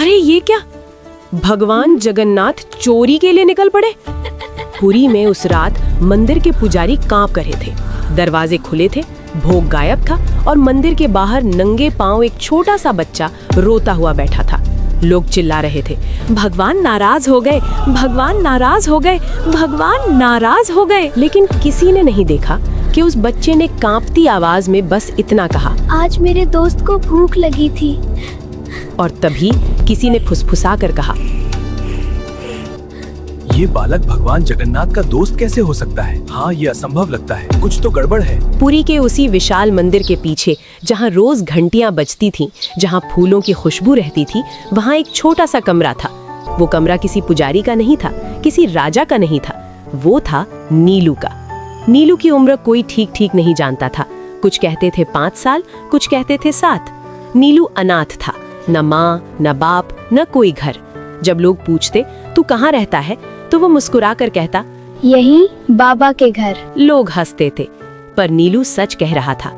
अरे ये क्या, भगवान जगन्नाथ चोरी के लिए निकल पड़े। पुरी में उस रात मंदिर के पुजारी कांप रहे थे। दरवाजे खुले थे, भोग गायब था और मंदिर के बाहर नंगे पांव एक छोटा सा बच्चा रोता हुआ बैठा था। लोग चिल्ला रहे थे, भगवान नाराज हो गए, भगवान नाराज हो गए, भगवान नाराज हो गए। लेकिन किसी ने नहीं देखा कि उस बच्चे ने कांपती आवाज में बस इतना कहा, आज मेरे दोस्त को भूख लगी थी। और तभी किसी ने फुसफुसा कर कहा, ये बालक भगवान जगन्नाथ का दोस्त कैसे हो सकता है? हाँ, ये असंभव लगता है, कुछ तो गड़बड़ है। पुरी के उसी विशाल मंदिर के पीछे, जहाँ रोज घंटियां बजती थीं, जहाँ फूलों की खुशबू रहती थी, वहाँ एक छोटा सा कमरा था। वो कमरा किसी पुजारी का नहीं था, किसी राजा का नहीं था, वो था नीलू का। नीलू की उम्र कोई ठीक नहीं जानता था। कुछ कहते थे 5 साल, कुछ कहते थे 7। नीलू अनाथ था, न माँ न बाप न कोई घर। जब लोग पूछते तू कहाँ रहता है, तो वो मुस्कुरा कर कहता, यही बाबा के घर। लोग हंसते थे, पर नीलू सच कह रहा था।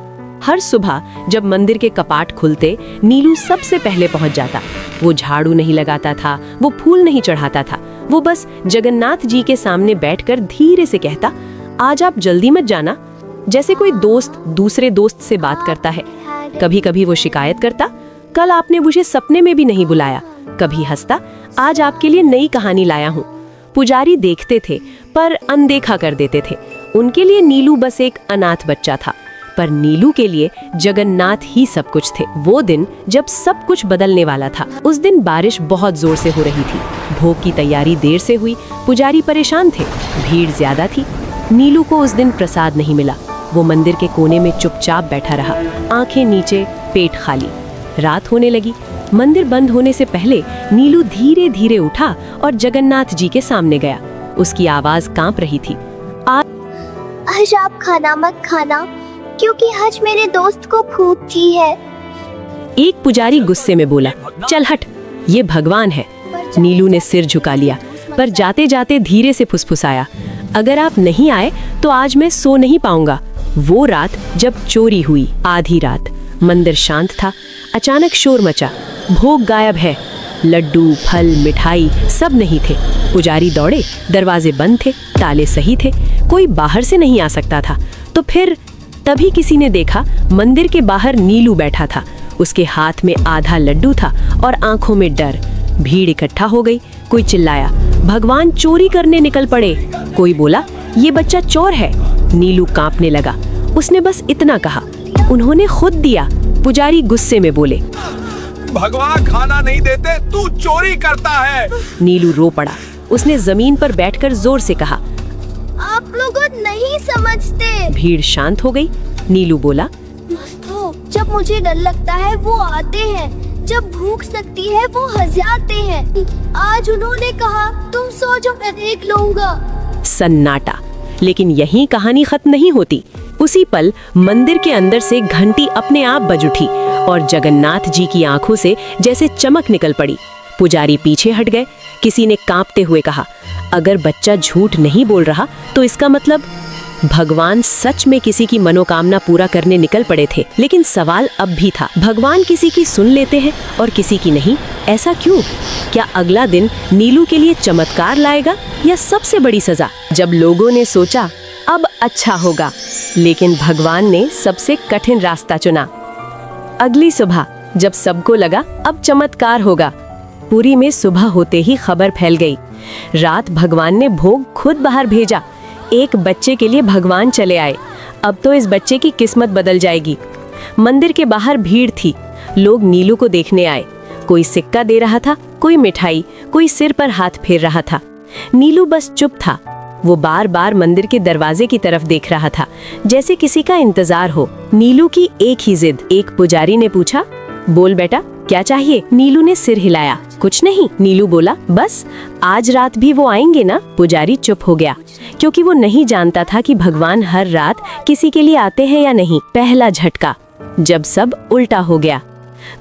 हर सुबह जब मंदिर के कपाट खुलते, नीलू सबसे पहले पहुंच जाता। वो झाड़ू नहीं लगाता था, वो फूल नहीं चढ़ाता था, वो बस जगन्नाथ जी के सामने बैठकर धीरे से कहता, आज आप जल्दी मत जाना। जैसे कोई दोस्त दूसरे दोस्त से बात करता है। कभी कभी वो शिकायत करता, कल आपने मुझे सपने में भी नहीं बुलाया। कभी हंसता, आज आपके लिए नई कहानी लाया हूँ। पुजारी देखते थे पर अनदेखा कर देते थे। उनके लिए नीलू बस एक अनाथ बच्चा था, पर नीलू के लिए जगन्नाथ ही सब कुछ थे। वो दिन जब सब कुछ बदलने वाला था। उस दिन बारिश बहुत जोर से हो रही थी। भोग की तैयारी देर से हुई, पुजारी परेशान थे, भीड़ ज्यादा थी। नीलू को उस दिन प्रसाद नहीं मिला। वो मंदिर के कोने में चुपचाप बैठा रहा, आंखें नीचे, पेट खाली। रात होने लगी। मंदिर बंद होने से पहले नीलू धीरे धीरे उठा और जगन्नाथ जी के सामने गया। उसकी आवाज कांप रही थी, आज आप खाना मत खाना, क्योंकि आज मेरे दोस्त को भूख की है। एक पुजारी गुस्से में बोला, चल हट, ये भगवान है। नीलू ने सिर झुका लिया, पर जाते जाते धीरे से फुसफुसाया, अगर आप नहीं आए तो आज मैं सो नहीं पाऊंगा। वो रात जब चोरी हुई, आधी रात, मंदिर शांत था। अचानक शोर मचा, भोग गायब है। लड्डू, फल, मिठाई सब नहीं थे। पुजारी दौड़े, दरवाजे बंद थे, ताले सही थे, कोई बाहर से नहीं आ सकता था। तो फिर तभी किसी ने देखा, मंदिर के बाहर नीलू बैठा था। उसके हाथ में आधा लड्डू था और आंखों में डर। भीड़ इकट्ठा हो गई। कोई चिल्लाया, भगवान चोरी करने निकल पड़े। कोई बोला, ये बच्चा चोर है। नीलू कांपने लगा। उसने बस इतना कहा, उन्होंने खुद दिया। पुजारी गुस्से में बोले, भगवान खाना नहीं देते, तू चोरी करता है। नीलू रो पड़ा। उसने जमीन पर बैठकर जोर से कहा, आप लोग नहीं समझते। भीड़ शांत हो गई। नीलू बोला, दोस्तों, जब मुझे डर लगता है वो आते हैं, जब भूख लगती है वो हंसाते हैं। आज उन्होंने कहा तुम सो जाओ, मैं देख लूंगा। सन्नाटा। लेकिन यहीं कहानी खत्म नहीं होती। उसी पल मंदिर के अंदर से घंटी अपने आप बज उठी और जगन्नाथ जी की आंखों से जैसे चमक निकल पड़ी। पुजारी पीछे हट गए। किसी ने कांपते हुए कहा, अगर बच्चा झूठ नहीं बोल रहा तो इसका मतलब भगवान सच में किसी की मनोकामना पूरा करने निकल पड़े थे। लेकिन सवाल अब भी था, भगवान किसी की सुन लेते हैं और किसी की नहीं। ऐसा क्यों? क्या अगला दिन नीलू के लिए चमत्कार लाएगा या सबसे बड़ी सजा? जब लोगों ने सोचा अब अच्छा होगा, लेकिन भगवान ने सबसे कठिन रास्ता चुना। अगली सुबह जब सबको लगा अब चमत्कार होगा, पुरी में सुबह होते ही खबर फैल गई। रात भगवान ने भोग खुद बाहर भेजा। एक बच्चे के लिए भगवान चले आए। अब तो इस बच्चे की किस्मत बदल जाएगी। मंदिर के बाहर भीड़ थी। लोग नीलू को देखने आए। कोई सिक्का दे रहा था, कोई मिठाई, कोई सिर पर हाथ फेर रहा था। नीलू बस चुप था। वो बार बार मंदिर के दरवाजे की तरफ देख रहा था, जैसे किसी का इंतजार हो। नीलू की एक ही जिद। एक पुजारी ने पूछा, बोल बेटा क्या चाहिए? नीलू ने सिर हिलाया, कुछ नहीं। नीलू बोला, बस आज रात भी वो आएंगे ना? पुजारी चुप हो गया, क्योंकि वो नहीं जानता था कि भगवान हर रात किसी के लिए आते हैं या नहीं। पहला झटका, जब सब उल्टा हो गया।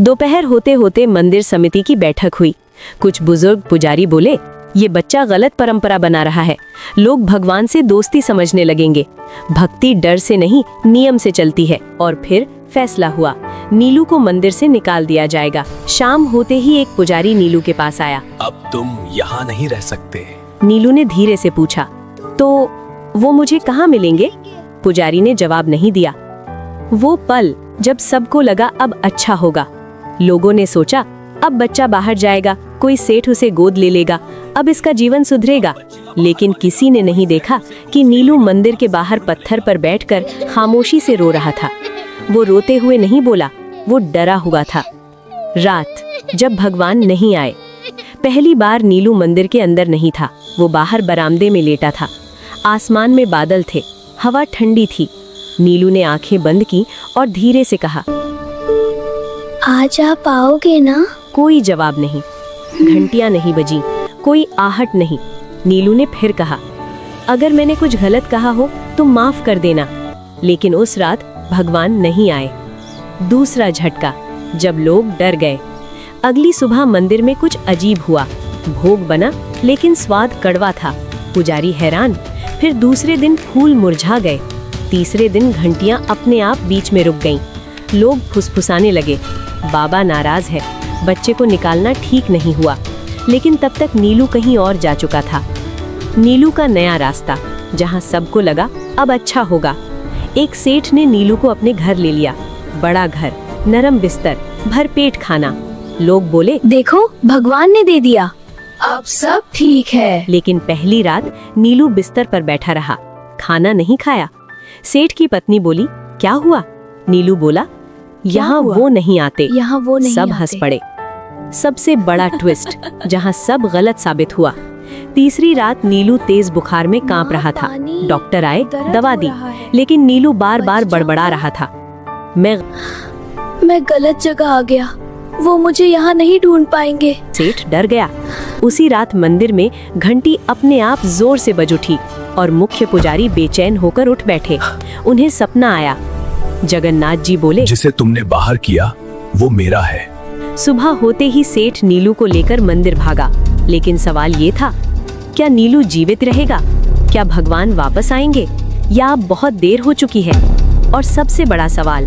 दोपहर होते होते मंदिर समिति की बैठक हुई। कुछ बुजुर्ग पुजारी बोले, ये बच्चा गलत परंपरा बना रहा है। लोग भगवान से दोस्ती समझने लगेंगे। भक्ति डर से नहीं, नियम से चलती है। और फिर फैसला हुआ, नीलू को मंदिर से निकाल दिया जाएगा। शाम होते ही एक पुजारी नीलू के पास आया। अब तुम यहाँ नहीं रह सकते। नीलू ने धीरे से पूछा, तो वो मुझे कहाँ मिलेंगे? पुजारी ने जवाब नहीं दिया। वो पल जब सबको लगा अब अच्छा होगा। लोगों ने सोचा अब बच्चा बाहर जाएगा, कोई सेठ उसे गोद ले लेगा, अब इसका जीवन सुधरेगा। लेकिन किसी ने नहीं देखा कि नीलू मंदिर के बाहर पत्थर पर बैठकर खामोशी से रो रहा था। वो रोते हुए नहीं बोला, वो डरा हुआ था। रात जब भगवान नहीं आए। पहली बार नीलू मंदिर के अंदर नहीं था, वो बाहर बरामदे में लेटा था। आसमान में बादल थे, हवा ठंडी थी। नीलू ने आंखें बंद की और धीरे से कहा, आज आप आओगे ना? कोई जवाब नहीं, घंटियां नहीं बजी, कोई आहट नहीं। नीलू ने फिर कहा, अगर मैंने कुछ गलत कहा हो तो माफ कर देना। लेकिन उस रात भगवान नहीं आए। दूसरा झटका, जब लोग डर गए। अगली सुबह मंदिर में कुछ अजीब हुआ। भोग बना लेकिन स्वाद कड़वा था। पुजारी हैरान। फिर दूसरे दिन फूल मुरझा गए। तीसरे दिन घंटियां अपने आप बीच में रुक गईं। लोग फुसफुसाने लगे, बाबा नाराज है, बच्चे को निकालना ठीक नहीं हुआ। लेकिन तब तक नीलू कहीं और जा चुका था। नीलू का नया रास्ता, जहां सबको लगा अब अच्छा होगा। एक सेठ ने नीलू को अपने घर ले लिया। बड़ा घर, नरम बिस्तर, भरपेट खाना। लोग बोले, देखो भगवान ने दे दिया, अब सब ठीक है। लेकिन पहली रात नीलू बिस्तर पर बैठा रहा, खाना नहीं खाया। सेठ की पत्नी बोली, क्या हुआ? नीलू बोला, यहाँ वो नहीं आते। यहाँ वो नहीं सब हंस आते। पड़े। सबसे बड़ा ट्विस्ट, जहाँ सब गलत साबित हुआ। तीसरी रात नीलू तेज बुखार में कांप रहा था। डॉक्टर आए, दवा दी, लेकिन नीलू बार बार बड़बड़ा रहा था, मैं गलत जगह आ गया, वो मुझे यहाँ नहीं ढूंढ पाएंगे। सेठ डर गया। उसी रात मंदिर में घंटी अपने आप जोर से बज उठी और मुख्य पुजारी बेचैन होकर उठ बैठे। उन्हें सपना आया। जगन्नाथ जी बोले, जिसे तुमने बाहर किया वो मेरा है। सुबह होते ही सेठ नीलू को लेकर मंदिर भागा। लेकिन सवाल ये था, क्या नीलू जीवित रहेगा? क्या भगवान वापस आएंगे? या अब बहुत देर हो चुकी है? और सबसे बड़ा सवाल,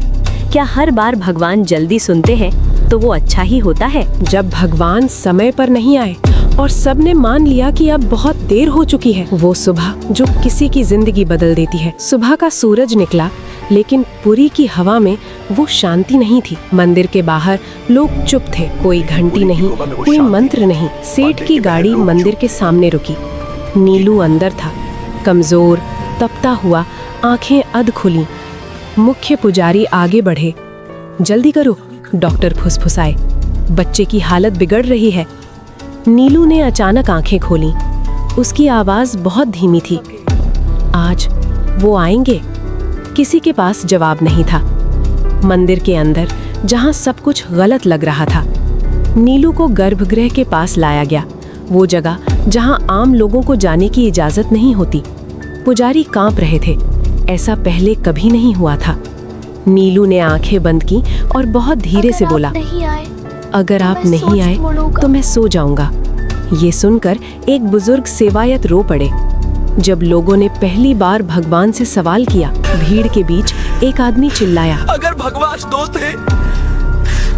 क्या हर बार भगवान जल्दी सुनते हैं तो वो अच्छा ही होता है? जब भगवान समय पर नहीं आए और सबने मान लिया कि अब बहुत देर हो चुकी है, वो सुबह जो किसी की जिंदगी बदल देती है। सुबह का सूरज निकला, लेकिन पुरी की हवा में वो शांति नहीं थी। मंदिर के बाहर लोग चुप थे, कोई घंटी नहीं, कोई मंत्र नहीं। सेठ की गाड़ी मंदिर के सामने रुकी। नीलू अंदर था, कमजोर, तपता हुआ, आंखें अध खुली। मुख्य पुजारी आगे बढ़े। जल्दी करो, डॉक्टर फुसफुसाए, बच्चे की हालत बिगड़ रही है। नीलू ने अचानक आंखें खोली। उसकी आवाज बहुत धीमी थी, आज वो आएंगे? किसी के पास जवाब नहीं था। मंदिर के अंदर, जहां सब कुछ गलत लग रहा था, नीलू को गर्भगृह के पास लाया गया, वो जगह जहां आम लोगों को जाने की इजाजत नहीं होती। पुजारी कांप रहे थे, ऐसा पहले कभी नहीं हुआ था। नीलू ने आंखें बंद की और बहुत धीरे से बोला, अगर आप नहीं आए तो मैं सो जाऊंगा। ये सुनकर एक बुजुर्ग सेवायत रो पड़े। जब लोगों ने पहली बार भगवान से सवाल किया, भीड़ के बीच एक आदमी चिल्लाया, अगर भगवान दोस्त है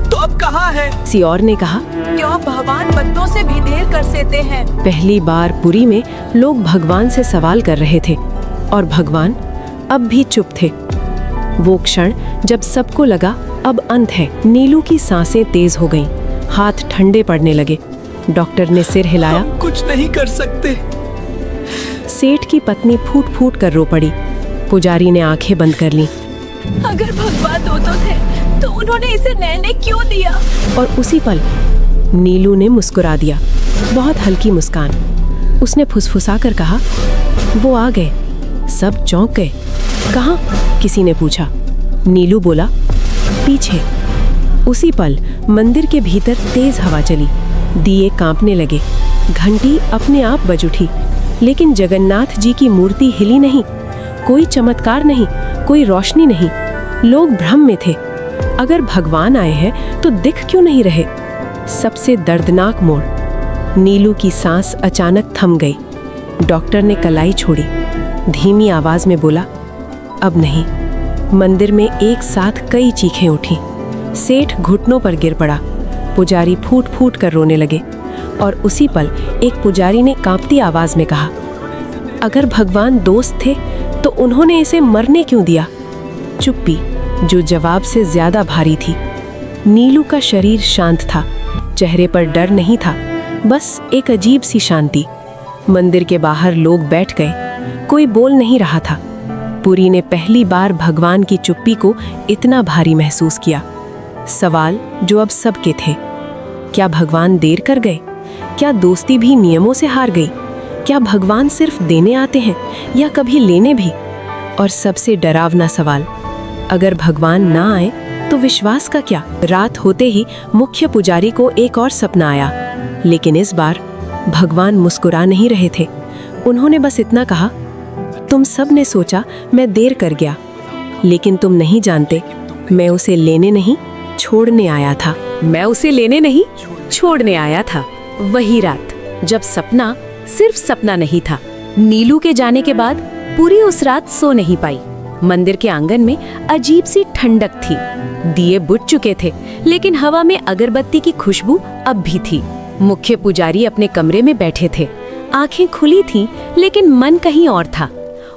तो अब कहाँ है? किसी और ने कहा, क्यों भगवान बच्चों से भी देर कर देते हैं? पहली बार पुरी में लोग भगवान से सवाल कर रहे थे और भगवान अब भी चुप थे। वो क्षण जब सबको लगा अब अंत है। नीलू की सांसें तेज हो गईं, हाथ ठंडे पड़ने लगे। डॉक्टर ने सिर हिलाया, हम कुछ नहीं कर सकते। सेठ की पत्नी फूट फूट कर रो पड़ी। पुजारी ने आंखें बंद कर लीं। अगर भगवान दो तो थे तो उन्होंने इसे नैने क्यों दिया? और उसी पल नीलू ने मुस्कुरा दिया, बहुत हल्की मुस्कान। उसने फुसफुसा कर कहा, वो आ गए। सब चौंक गए। कहाँ? किसी ने पूछा। नीलू बोला, पीछे। उसी पल मंदिर के भीतर तेज हवा चली, दिए कांपने लगे, घंटी अपने आप बज उठी। लेकिन जगन्नाथ जी की मूर्ति हिली नहीं, कोई चमत्कार नहीं, कोई रोशनी नहीं। लोग भ्रम में थे, अगर भगवान आए हैं तो दिख क्यों नहीं रहे? सबसे दर्दनाक मोड़, नीलू की सांस अचानक थम गई। डॉक्टर ने कलाई छोड़ी, धीमी आवाज में बोला, अब नहीं, मंदिर में एक साथ कई चीखें उठी। सेठ घुटनों पर गिर पड़ा। पुजारी फूट फूट कर रोने लगे और उसी पल एक पुजारी ने कांपती आवाज में कहा, अगर भगवान दोस्त थे तो उन्होंने इसे मरने क्यों दिया? चुप्पी जो जवाब से ज्यादा भारी थी। नीलू का शरीर शांत था, चेहरे पर डर नहीं था, बस एक अजीब सी शांति। मंदिर के बाहर लोग बैठ गए, कोई बोल नहीं रहा था। पुरी ने पहली बार भगवान की चुप्पी को इतना भारी महसूस किया। सवाल जो अब सबके थे, क्या भगवान देर कर गए? क्या दोस्ती भी नियमों से हार गई? क्या भगवान सिर्फ देने आते हैं या कभी लेने भी? और सबसे डरावना सवाल, अगर भगवान ना आए तो विश्वास का क्या? रात होते ही मुख्य पुजारी को एक और सपना आया, लेकिन इस बार भगवान मुस्कुरा नहीं रहे थे। उन्होंने बस इतना कहा, तुम सब ने सोचा मैं देर कर गया, लेकिन तुम नहीं जानते, मैं उसे लेने नहीं छोड़ने आया था। मैं उसे लेने नहीं छोड़ने आया था। वही रात जब सपना सिर्फ सपना नहीं था। नीलू के जाने के बाद पूरी उस रात सो नहीं पाई। मंदिर के आंगन में अजीब सी ठंडक थी। दिए बुझ चुके थे, लेकिन हवा में अगरबत्ती की खुशबू अब भी थी। मुख्य पुजारी अपने कमरे में बैठे थे। आंखें खुली थीं, लेकिन मन कहीं और था।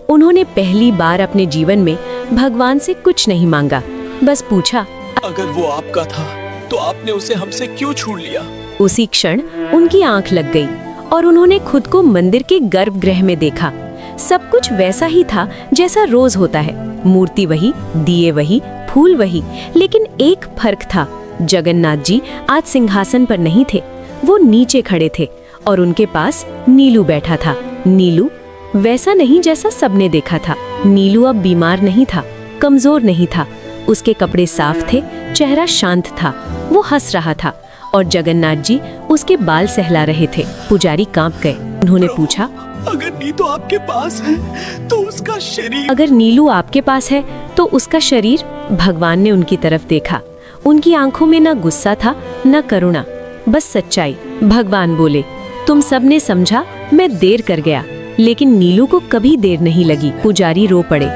उन्होंने पहली बार अपने जीवन में भगवान से कुछ नहीं मांगा, बस पूछा, अगर वो आपका था तो आपने उसे हमसे क्यों छीन लिया? उसी क्षण उनकी आंख लग गई और उन्होंने खुद को मंदिर के गर्भगृह में देखा। सब कुछ वैसा ही था जैसा रोज होता है। मूर्ति वही, दिए वही, फूल वही, लेकिन एक फर्क था। जगन्नाथ जी आज सिंहासन पर नहीं थे, वो नीचे खड़े थे और उनके पास नीलू बैठा था। नीलू वैसा नहीं जैसा सबने देखा था। नीलू अब बीमार नहीं था, कमजोर नहीं था। उसके कपड़े साफ थे, चेहरा शांत था, वो हंस रहा था और जगन्नाथ जी उसके बाल सहला रहे थे। पुजारी कांप गए। उन्होंने पूछा, अगर नीलू आपके पास है तो उसका शरीर? अगर नीलू आपके पास है तो उसका शरीर? भगवान ने उनकी तरफ देखा। उनकी आंखों में न गुस्सा था न करुणा, बस सच्चाई। भगवान बोले, तुम सबने समझा मैं देर कर गया, लेकिन नीलू को कभी देर नहीं लगी। पुजारी रो पड़े।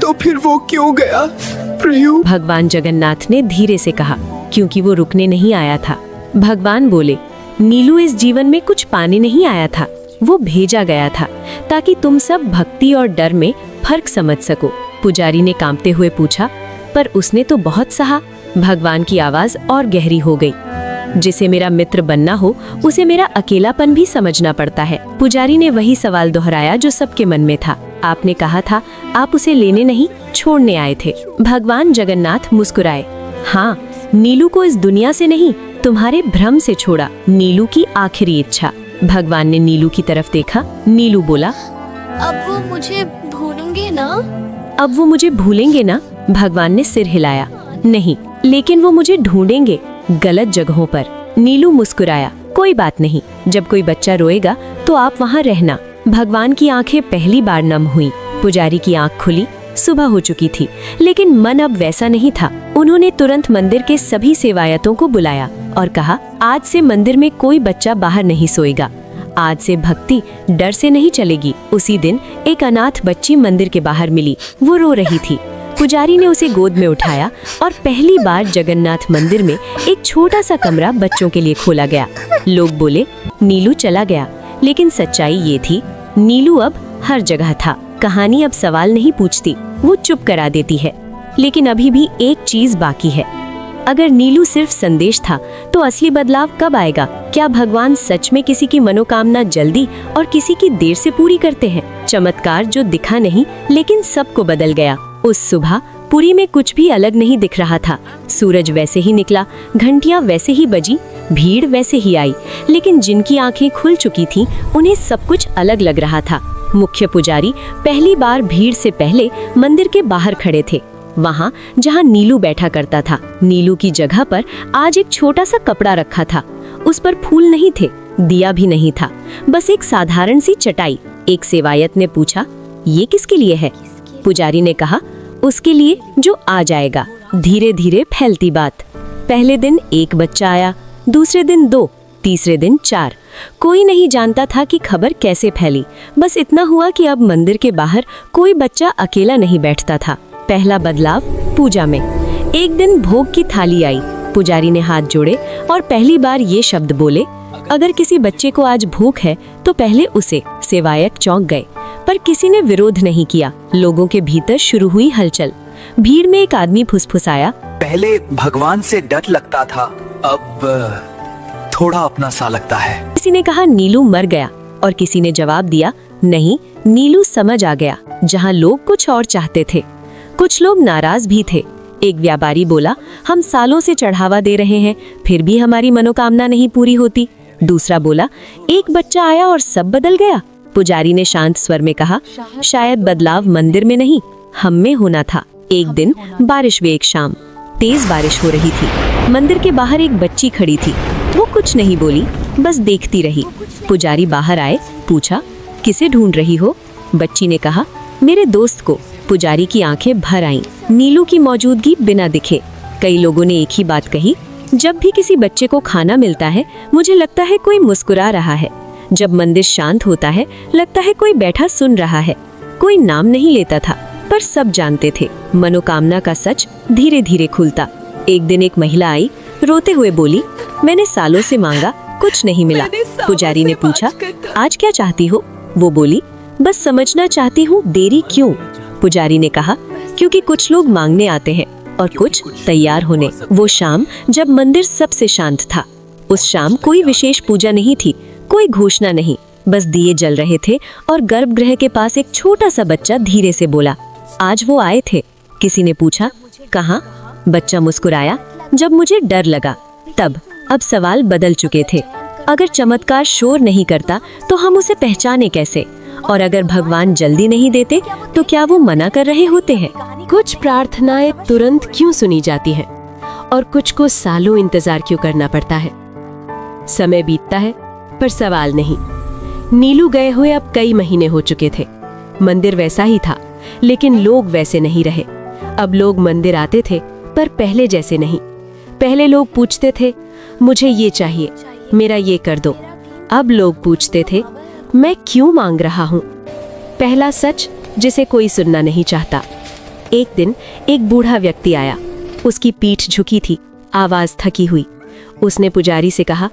तो फिर वो क्यों गया? प्रभु, भगवान जगन्नाथ ने धीरे से कहा, क्योंकि वो रुकने नहीं आया था। भगवान बोले, नीलू इस जीवन में कुछ पाने नहीं आया था, वो भेजा गया था ताकि तुम सब भक्ति और डर में फर्क समझ सको। पुजारी ने कांपते हुए पूछा, पर उसने तो बहुत सहा। भगवान की आवाज और गहरी हो गई, जिसे मेरा मित्र बनना हो उसे मेरा अकेलापन भी समझना पड़ता है। पुजारी ने वही सवाल दोहराया जो सबके मन में था। आपने कहा था आप उसे लेने नहीं छोड़ने आए थे। भगवान जगन्नाथ मुस्कुराए। हाँ, नीलू को इस दुनिया से नहीं, तुम्हारे भ्रम से छोड़ा। नीलू की आखिरी इच्छा। भगवान ने नीलू की तरफ देखा। नीलू बोला, अब वो मुझे भूलेंगे ना? अब वो मुझे भूलेंगे ना? भगवान ने सिर हिलाया। नहीं, लेकिन वो मुझे ढूंढेंगे गलत जगहों पर। नीलू मुस्कुराया। कोई बात नहीं, जब कोई बच्चा रोएगा तो आप वहाँ रहना। भगवान की आंखें पहली बार नम हुई। पुजारी की आंख खुली। सुबह हो चुकी थी, लेकिन मन अब वैसा नहीं था। उन्होंने तुरंत मंदिर के सभी सेवायतों को बुलाया और कहा, आज से मंदिर में कोई बच्चा बाहर नहीं सोएगा। आज से भक्ति डर से नहीं चलेगी। उसी दिन एक अनाथ बच्ची मंदिर के बाहर मिली। वो रो रही थी। पुजारी ने उसे गोद में उठाया और पहली बार जगन्नाथ मंदिर में एक छोटा सा कमरा बच्चों के लिए खोला गया। लोग बोले, नीलू चला गया, लेकिन सच्चाई ये थी, नीलू अब हर जगह था। कहानी अब सवाल नहीं पूछती, वो चुप करा देती है। लेकिन अभी भी एक चीज बाकी है। अगर नीलू सिर्फ संदेश था, तो असली बदलाव कब आएगा? क्या भगवान सच में किसी की मनोकामना जल्दी और किसी की देर से पूरी करते हैं? चमत्कार जो दिखा नहीं, लेकिन सबको बदल गया। उस सुबह पुरी में कुछ भी अलग नहीं दिख रहा था। सूरज वैसे ही निकला, घंटियां वैसे ही बजी, भीड़ वैसे ही आई, लेकिन जिनकी आंखें खुल चुकी थीं, उन्हें सब कुछ अलग लग रहा था। मुख्य पुजारी पहली बार भीड़ से पहले मंदिर के बाहर खड़े थे, वहाँ जहाँ नीलू बैठा करता था। नीलू की जगह पर आज एक छोटा सा कपड़ा रखा था। उस पर फूल नहीं थे, दिया भी नहीं था, बस एक साधारण सी चटाई। एक सेवायत ने पूछा, ये किसके लिए है? पुजारी ने कहा, उसके लिए जो आ जाएगा। धीरे धीरे फैलती बात। पहले दिन एक बच्चा आया, दूसरे दिन 2, तीसरे दिन 4। कोई नहीं जानता था कि खबर कैसे फैली। बस इतना हुआ कि अब मंदिर के बाहर कोई बच्चा अकेला नहीं बैठता था। पहला बदलाव पूजा में। एक दिन भोग की थाली आई। पुजारी ने हाथ जोड़े और पहली बार ये शब्द बोले, अगर किसी बच्चे को आज भूख है तो पहले उसे। सेवायत चौंक गए, पर किसी ने विरोध नहीं किया। लोगों के भीतर शुरू हुई हलचल। भीड़ में एक आदमी फुसफुसाया, पहले भगवान से डर लगता था, अब थोड़ा अपना सा लगता है। किसी ने कहा नीलू मर गया और किसी ने जवाब दिया, नहीं, नीलू समझ आ गया। जहां लोग कुछ और चाहते थे। कुछ लोग नाराज भी थे। एक व्यापारी बोला, हम सालों से चढ़ावा दे रहे हैं, फिर भी हमारी मनोकामना नहीं पूरी होती। दूसरा बोला, एक बच्चा आया और सब बदल गया। पुजारी ने शांत स्वर में कहा, शायद बदलाव मंदिर में नहीं, हम में होना था। एक दिन बारिश हुई। एक शाम तेज बारिश हो रही थी। मंदिर के बाहर एक बच्ची खड़ी थी। वो कुछ नहीं बोली, बस देखती रही। पुजारी बाहर आए, पूछा, किसे ढूंढ रही हो? बच्ची ने कहा, मेरे दोस्त को। पुजारी की आंखें भर आईं। नीलू की मौजूदगी बिना दिखे। कई लोगों ने एक ही बात कही, जब भी किसी बच्चे को खाना मिलता है मुझे लगता है कोई मुस्कुरा रहा है। जब मंदिर शांत होता है लगता है कोई बैठा सुन रहा है। कोई नाम नहीं लेता था, पर सब जानते थे। मनोकामना का सच धीरे धीरे खुलता। एक दिन एक महिला आई, रोते हुए बोली, मैंने सालों से मांगा, कुछ नहीं मिला। पुजारी ने पूछा, आज क्या चाहती हो? वो बोली, बस समझना चाहती हूँ, देरी क्यों? पुजारी ने कहा, क्योंकि कुछ लोग मांगने आते हैं और कुछ तैयार होने। वो शाम जब मंदिर सबसे शांत था। उस शाम कोई विशेष पूजा नहीं थी, कोई घोषणा नहीं, बस दिए जल रहे थे और गर्भगृह के पास एक छोटा सा बच्चा धीरे से बोला, आज वो आए थे? किसी ने पूछा, कहाँ? बच्चा मुस्कुराया, जब मुझे डर लगा तब। अब सवाल बदल चुके थे। अगर चमत्कार शोर नहीं करता तो हम उसे पहचाने कैसे? और अगर भगवान जल्दी नहीं देते तो क्या वो मना कर रहे होते हैं? कुछ प्रार्थनाएं तुरंत क्यों सुनी जाती हैं और कुछ को सालों इंतजार क्यों करना पड़ता है? समय बीतता है पर सवाल नहीं। नीलू गए हुए अब कई महीने हो चुके थे। मंदिर वैसा ही था, लेकिन लोग वैसे नहीं रहे। अब लोग मंदिर आते थे पर पहले जैसे नहीं। पहले लोग पूछते थे, मुझे ये चाहिए, मेरा ये कर दो। अब लोग पूछते थे, मैं क्यों मांग रहा हूँ? पहला सच जिसे कोई सुनना नहीं चाहता। एक दिन एक बूढ़ा व्यक्ति आया। उसकी पीठ झुकी थी, आवाज थकी हुई। उसने पुजारी से कहा,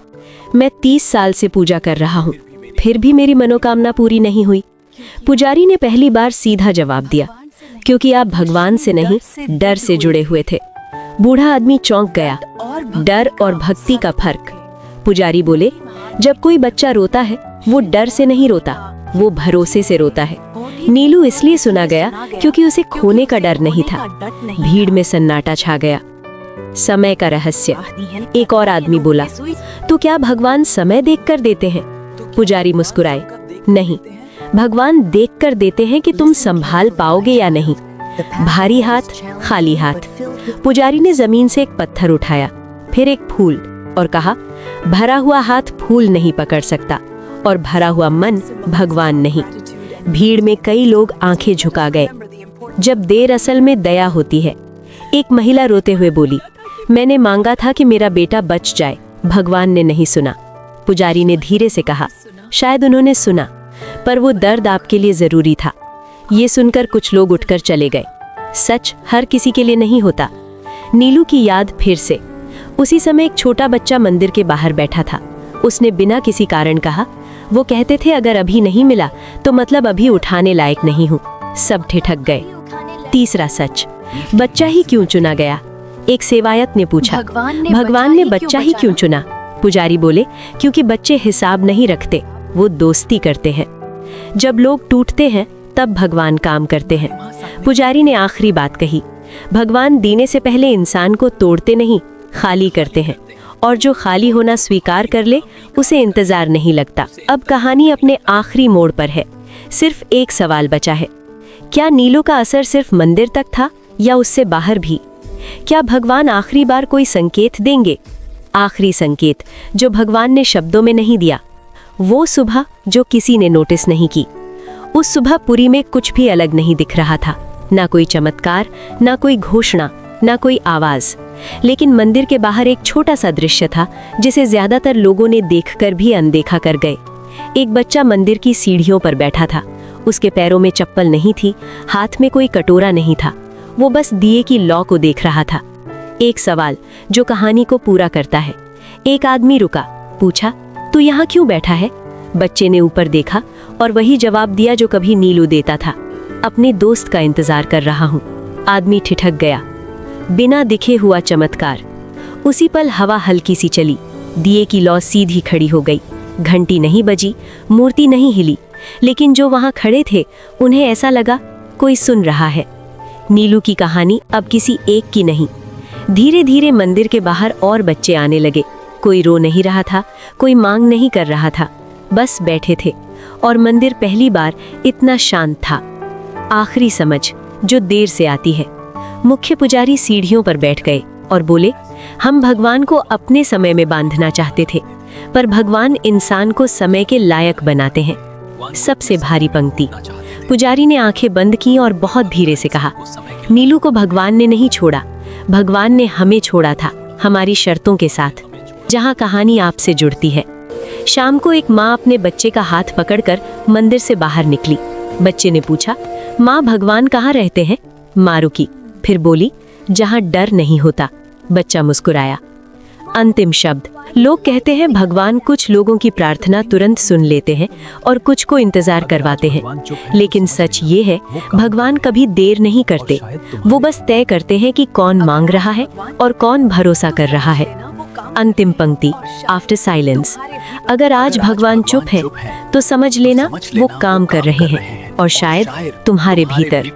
मैं 30 साल से पूजा कर रहा हूँ, फिर भी मेरी मनोकामना पूरी नहीं हुई। पुजारी ने पहली बार सीधा जवाब दिया, क्योंकि आप भगवान से नहीं, डर से जुड़े हुए थे। बूढ़ा आदमी चौंक गया। डर और भक्ति का फर्क। पुजारी बोले, जब कोई बच्चा रोता है वो डर से नहीं रोता, वो भरोसे से रोता है। नीलू इसलिए सुना गया क्योंकि उसे खोने का डर नहीं था। भीड़ में सन्नाटा छा गया। समय का रहस्य। एक और आदमी बोला, तो क्या भगवान समय देखकर देते हैं? पुजारी मुस्कुराए, नहीं, भगवान देखकर देते हैं कि तुम संभाल पाओगे या नहीं। भारी हाथ, खाली हाथ। पुजारी ने जमीन से एक पत्थर उठाया, फिर एक फूल, और कहा, भरा हुआ हाथ फूल नहीं पकड़ सकता और भरा हुआ मन भगवान नहीं। भीड़ में कई लोग आंखें झुका गए। जब देर असल में दया होती है। एक महिला रोते हुए बोली, मैंने मांगा था कि मेरा बेटा बच जाए, भगवान ने नहीं सुना। पुजारी ने धीरे से कहा, शायद उन्होंने सुना, पर वो दर्द आपके लिए जरूरी था। ये सुनकर कुछ लोग उठकर चले गए। सच हर किसी के लिए नहीं होता। नीलू की याद फिर से। उसी समय एक छोटा बच्चा मंदिर के बाहर बैठा था। उसने बिना किसी कारण कहा, वो कहते थे अगर अभी नहीं मिला तो मतलब अभी उठाने लायक नहीं हूँ। सब ठिठक गए। तीसरा सच, बच्चा ही क्यों चुना गया? एक सेवायत ने पूछा, भगवान ने बच्चा ही क्यों चुना? पुजारी बोले, क्योंकि बच्चे हिसाब नहीं रखते, वो दोस्ती करते हैं। जब लोग टूटते हैं तब भगवान काम करते हैं। पुजारी ने आखिरी बात कही, भगवान देने से पहले इंसान को तोड़ते नहीं, खाली करते हैं, और जो खाली होना स्वीकार कर ले उसे इंतजार नहीं लगता। अब कहानी अपने आखिरी मोड़ पर है। सिर्फ एक सवाल बचा है, क्या नीलू का असर सिर्फ मंदिर तक था या उससे बाहर भी? क्या भगवान आखिरी बार कोई संकेत देंगे? आखिरी संकेत जो भगवान ने शब्दों में नहीं दिया, वो सुबह जो किसी ने नोटिस नहीं की। उस सुबह पुरी में कुछ भी अलग नहीं दिख रहा था, ना कोई चमत्कार, ना कोई घोषणा, ना कोई आवाज, लेकिन मंदिर के बाहर एक छोटा सा दृश्य था जिसे ज्यादातर लोगों ने देखकर भी अनदेखा कर गए। एक बच्चा मंदिर की सीढ़ियों पर बैठा था। उसके पैरों में चप्पल नहीं थी, हाथ में कोई कटोरा नहीं था। वो बस दिए की लौ को देख रहा था। एक सवाल जो कहानी को पूरा करता है। एक आदमी रुका, पूछा, तू यहाँ क्यों बैठा है? बच्चे ने ऊपर देखा और वही जवाब दिया जो कभी नीलू देता था, अपने दोस्त का इंतजार कर रहा हूँ। आदमी ठिठक गया। बिना दिखे हुआ चमत्कार। उसी पल हवा हल्की सी चली, दिए की लौ सीधी खड़ी हो गई। घंटी नहीं बजी, मूर्ति नहीं हिली, लेकिन जो वहां खड़े थे उन्हें ऐसा लगा कोई सुन रहा है। नीलू की कहानी अब किसी एक की नहीं। धीरे धीरे मंदिर के बाहर और बच्चे आने लगे। कोई रो नहीं रहा था, कोई मांग नहीं कर रहा था, बस बैठे थे। और मंदिर पहली बार इतना शांत था। आखिरी समझ जो देर से आती है। मुख्य पुजारी सीढ़ियों पर बैठ गए और बोले, हम भगवान को अपने समय में बांधना चाहते थे, पर भगवान इंसान को समय के लायक बनाते हैं। सबसे भारी पंक्ति। पुजारी ने आंखें बंद की और बहुत धीरे से कहा, नीलू को भगवान ने नहीं छोड़ा, भगवान ने हमें छोड़ा था, हमारी शर्तों के साथ। जहां कहानी आपसे जुड़ती है। शाम को एक माँ अपने बच्चे का हाथ पकड़कर मंदिर से बाहर निकली। बच्चे ने पूछा, माँ भगवान कहाँ रहते हैं? माँ रुकी, फिर बोली, जहाँ डर नहीं होता। बच्चा मुस्कुराया। अंतिम शब्द। लोग कहते हैं भगवान कुछ लोगों की प्रार्थना तुरंत सुन लेते हैं और कुछ को इंतजार करवाते हैं, लेकिन सच ये है भगवान कभी देर नहीं करते। वो बस तय करते हैं कि कौन मांग रहा है और कौन भरोसा कर रहा है। अंतिम पंक्ति। After silence. अगर आज भगवान चुप है तो समझ लेना वो काम कर रहे हैं, और शायद तुम्हारे भीतर।